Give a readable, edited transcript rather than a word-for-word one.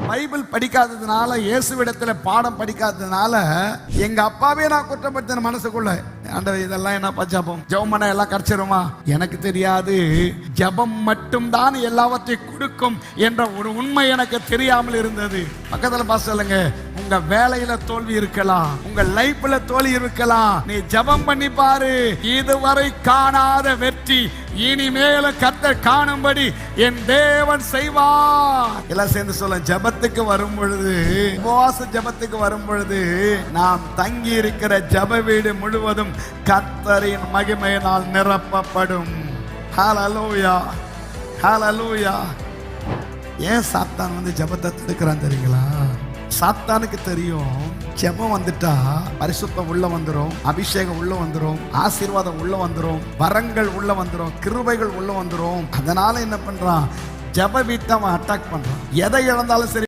Bible படிக்காததுனால, இயேசுவிடத்துல பாடம் படிக்காததுனால எங்க அப்பாவே நான் குற்றப்படுத்தின மனசுக்குள்ள. ஆண்டவர், இதெல்லாம் என்னப்பா ஜபம்? ஜபம் பண்ண எல்லாம் கிடைச்சிருமா? எனக்கு தெரியாது, ஜபம் மட்டும் தான் எல்லாவற்றையும் கொடுக்கும் என்ற ஒரு உண்மை எனக்கு தெரியாமல் இருந்தது. பக்கத்துல பார்த்து சொல்லுங்க, உங்க வேலையில தோல்வி இருக்கலாம், உங்க லைஃப்ல தோல்வி இருக்கலாம், நீ ஜபம் பண்ணி பாரு, இதுவரை காணாத வெற்றி இனிமேல கர்த்தர் காணும்படி என் தேவன் செய்வார். எல்லாம் சேர்ந்து சொல்ல, ஜபத்துக்கு வரும் பொழுது, உபவாச ஜபத்துக்கு வரும் பொழுது, நாம் தங்கி இருக்கிற ஜப வீடு முழுவதும் கர்த்தரின் மகிமையினால் நிரப்பப்படும். ஹல்லேலூயா, ஹல்லேலூயா. ஏன் சாத்தான் ஜபத்தை தடுக்கிறான் தெரியுங்களா? சாத்தானுக்கு தெரியும், ஜெபம் வந்துட்டா பரிசுத்தம் உள்ள வந்துரும், அபிஷேகம் உள்ள வந்துரும், ஆசீர்வாதம் உள்ள வந்துரும், வரங்கள் உள்ள வந்துரும், கிருபைகள் உள்ள வந்துரும். அதனால என்ன பண்றான்? ஜெப வீட்டை அவன் அட்டாக் பண்றான். எதை இழந்தாலும் சரி